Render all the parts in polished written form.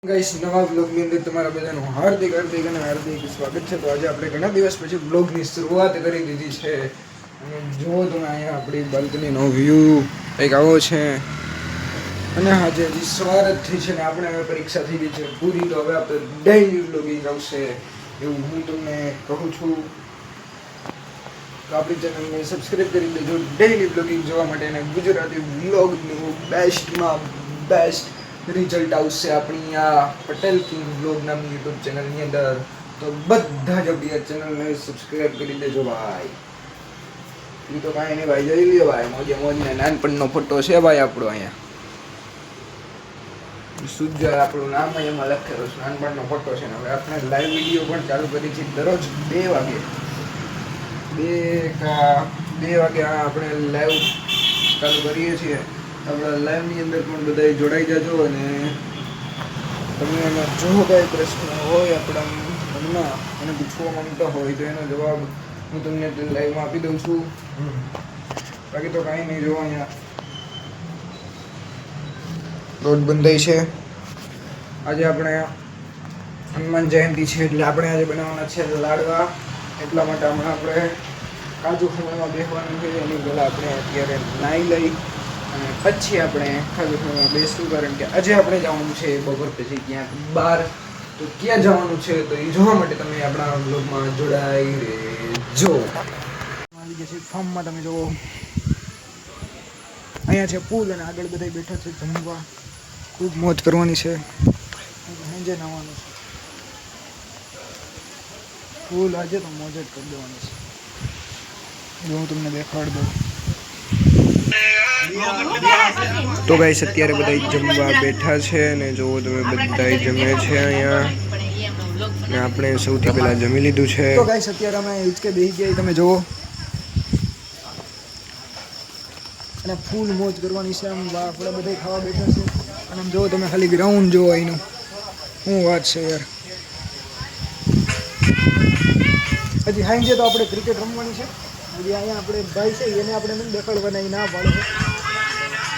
Guys નવા બ્લોગની અંદર તમારા બધાનું હાર્દિક સ્વાગત છે। તો આજે આપણે ઘણા દિવસ પછી બ્લોગની શરૂઆત કરી દીધી છે અને જો તમે અહીંયા આપણી બાલ્કનીનો વ્યૂ કંઈક આવો છે અને આજે હજી સવાર જ થઈ છે ને આપણે હવે પરીક્ષા થઈ ગઈ છે પૂરી। તો હવે આપણે ડેઈલી બ્લોગિંગ આવશે એવું હું તમને કહું છું। તો આપણી ચેનલને સબસ્ક્રાઈબ કરી દેજો ડેઈલી બ્લોગિંગ જોવા માટે અને ગુજરાતી બ્લોગનું બેસ્ટમાં બેસ્ટ રિઝલ્ટ આવશે આપણી આ પટેલ કિંગ બ્લોગ નામની યુટ્યુબ ચેનલની અંદર। તો બધા જ આપણી આ ચેનલને સબસ્ક્રાઈબ કરી દેજો ભાઈ। એ તો કાંઈ નહીં ભાઈ, જોઈ લ્યો ભાઈ, મોજે મોજને નાનપણનો ફોટો છે ભાઈ આપણો અહીંયા સુજ્જર આપણું નામ એમાં લખેલું છે, નાનપણનો ફોટો છે ને હવે આપણે લાઈવ વિડીયો પણ ચાલુ કરી છે દરરોજ 2 વાગે આપણે લાઈવ ચાલુ કરીએ છીએ। આપણા લાઈવની અંદર પણ બધા જોડાઈ જજો અને તમને એમાં જો કાંઈ પ્રશ્ન હોય આપણા મનમાં અને પૂછવા માંગતા હોય તો એનો જવાબ હું તમને લાઈવમાં આપી દઉં છું। બાકી તો કાંઈ નહીં, જોવા અહીંયા રોડ બંધાઈ છે। આજે આપણે હનુમાન જયંતિ છે એટલે આપણે આજે બનાવવાના છે લાડવા। એટલા માટે હમણાં આપણે કાજુ ખમણમાં બેસવાનું છે, એની પહેલાં આપણે અત્યારે નાહી લઈ અને પછી આપણે કાજુ ખમણમાં બેસવું, કારણ કે આજે આપણે જવાનું છે બપોર પછી ક્યાંક બહાર। તો ક્યાં જવાનું છે તો એ જોવા માટે તમે આપણા બ્લોગમાં જોડાઈ રહેજો। આવી ગયા છે ફાર્મમાં, તમે જુઓ અહીંયા છે પુલ અને આગળ બધા બેઠા છે જમવા। ખૂબ મોજ કરવાની છે, સાંજે નાહવાનું છે પુલ, આજે તો મોજ જ કરી દેવાની છે। જો હું તમને દેખાડ દઉં તો ગાઈસ અત્યારે બધા જમવા બેઠા છે અને જો તમે બધા જમે છે અહીંયા ને આપણે સૌથી પહેલા જમી લીધું છે। તો ગાઈસ અત્યારે અમે હિંચકે બેસી ગયા, તમે જુઓ અને ફૂલ મોજ કરવાની છે। આમ આપણે બધા ખાવા બેઠા છે અને આમ જુઓ તમે ખાલી ગ્રાઉન્ડ જુઓ અહીંનું, શું વાત છે યાર। હજી સાંજે તો આપણે ક્રિકેટ રમવાની છે। હજી અહીંયા આપણે ભાઈ છે એને આપણે નહીં દેખાડવાના, ના પાડે છે।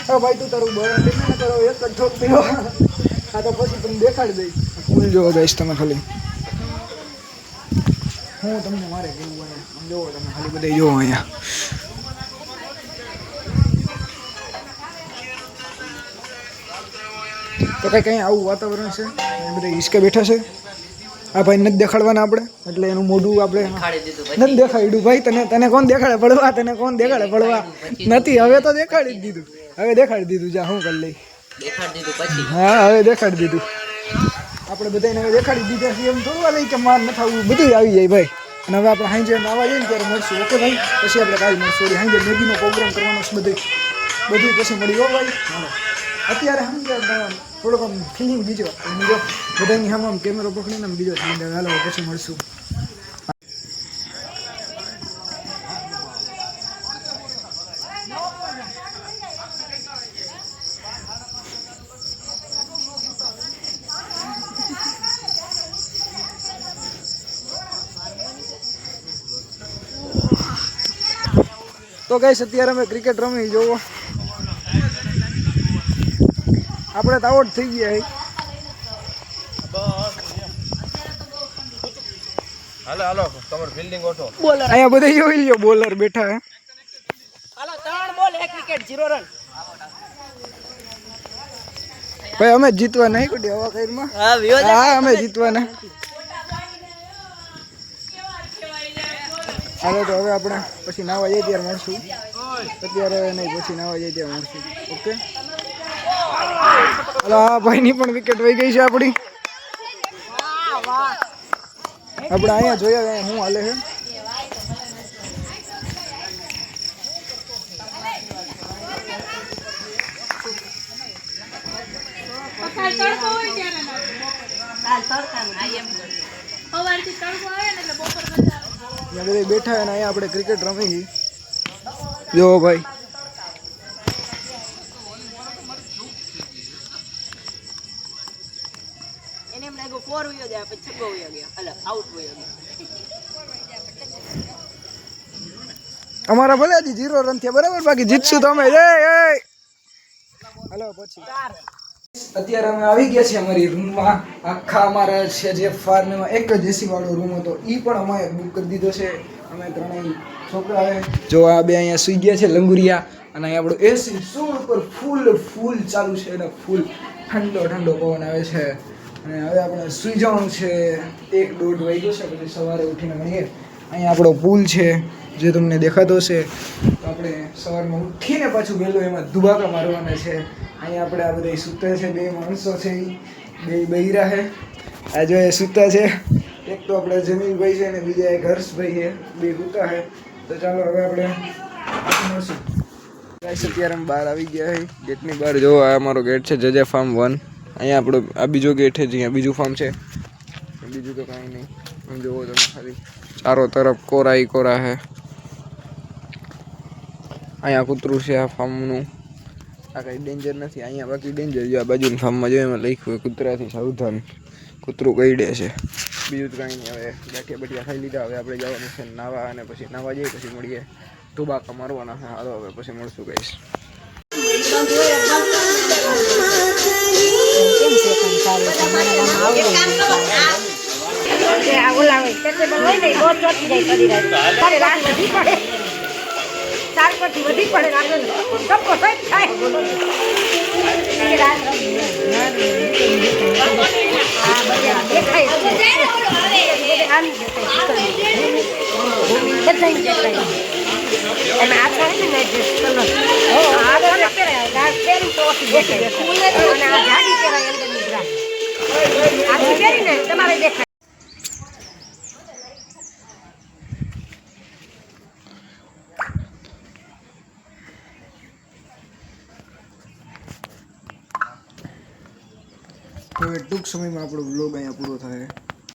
હા ભાઈ તું તારું બળ ન કરો, એક જ ઠોક પીવો, આ તો પછી તમને દેખાડી દઈશ। ફૂલ જોવો ગાઈસ તમે ખાલી, હું તમને મારે કેવું બને આમ જોવો તમે ખાલી બધા જોવો અહીંયા। તો કંઈ આવું વાતાવરણ છે, બધા હિંચકે બેઠા છે। આ ભાઈ નથી દેખાડવાના આપણે, એટલે એનું મોઢું આપણે નથી દેખાડ્યું ભાઈ। તને કોણ દેખાડે પડવા, તને કોણ દેખાડે પડવા નથી, હવે તો દેખાડી જ દીધું, હવે દેખાડી દીધું, જા હું કરી લઈ, હા હવે દેખાડી દીધું આપણે બધાને, હવે દેખાડી દીધા છે। એમ થોડું લઈ કે માર ન થવું, બધું આવી જાય ભાઈ। અને હવે આપણે સાંજે નાવા જઈએ ને ત્યારે મળશું, ઓકે ભાઈ? પછી આપણે કાલ મળશું, સાંજે મેગીનો પ્રોગ્રામ કરવાનો છે બધું પછી મળી હો ભાઈ। અત્યારે સમજે થોડોક આમ ફિલિંગ બીજો બધાની સામે આમ કેમેરો પકડીને આમ બીજો હાલો પછી મળશું। તો ગાઈસ અત્યારે અમે ક્રિકેટ રમી, જોવો આપણે તો આઉટ થઈ ગયા। હાલો તમારું ફિલ્ડિંગ ઓઠો, અહીંયા બધા જોઈ લ્યો બોલર બેઠા હે। હાલો 3 બોલ 1 વિકેટ 0 રન ભાઈ, અમે જીતવા નહીં કડી હવા ખૈરમાં, હા અમે જીતવાના। હાલો તો હવે આપણે પછી નાવા જઈએ ત્યારે મળશું, અત્યારે નહીં, પછી નાવા જઈએ ત્યારે મળશું, ઓકે? હાલો આ ભાઈની પણ વિકેટ વહી ગઈ છે આપણી। આપણે અહીંયા જોયા શું હાલે છે। બધા બેઠા અને અહીંયા આપણે ક્રિકેટ રમી, જો ભાઈ અમારા ભલે હજી 0 રન થયા બરાબર, બાકી જીતશું તો અમે। હાલો પછી અત્યારે અમે આવી ગયા છીએ અમારી રૂમમાં. આખા અમારા છે જે ફાર્મમાં એક જ એસી વાળો રૂમ હતો એ પણ અમે બુક કરી દીધો છે. અમે ત્રણેય છોકરા જો આ બે અહીંયા સુઈ ગયા છે લંગુરિયા. અને અહીંયા આપણું એસી સોળ ઉપર ફૂલ ચાલુ છે અને ફૂલ ઠંડો પવન આવે છે. અને હવે આપણે સુઈ જવાનું છે. 1-1:30 વાગ્યો છે. પછી સવારે ઉઠીને મળીએ. અહીંયા આપણો પુલ છે જે તમને દેખાતો હશે. તો આપણે સવારમાં ઉઠીને પાછું વહેલું એમાં ધુબાકા મારવાના છે. અહીંયા આપણે આ બધા સૂતા છે. 2 માણસો છે બે બૈરા છે. આ જો એ સૂતા છે. એક તો આપણે જમીલભાઈ છે અને બીજા એક હર્ષભાઈ છે. 2 સૂતા છે. તો ચાલો હવે આપણે મળશું. અત્યારે અમે બહાર આવી ગયા છે. ગેટની બહાર જો આ અમારો ગેટ છે જજે ફાર્મ 1. અહીંયા આપણો આ બીજો ગેટ છે જ્યાં બીજું ફાર્મ છે. બીજું તો કાંઈ નહીં. આમ જોવો તમે ખાલી ચારો તરફ કોરા છે. અહીંયા કૂતરું છે આ ફાર્મનું. આ કંઈ ડેન્જર નથી અહીંયા. બાકી ડેન્જર જો આ બાજુની ફાર્મમાં જો એમાં લખ્યું હોય કૂતરાથી સાવધાન. કૂતરું કઈડે છે. બીજું તો કાંઈ નહીં. હવે ગાંઠિયા ખાઈ લીધા. હવે આપણે જવાનું છે નાવા અને પછી નાવા જઈએ પછી મળીએ. ધુબાકા મારવાના છે. હાલો હવે પછી મળશું ગાઈસ. હવે ટૂંક સમયમાં આપણો બ્લોગ અહીંયા પૂરો થાય.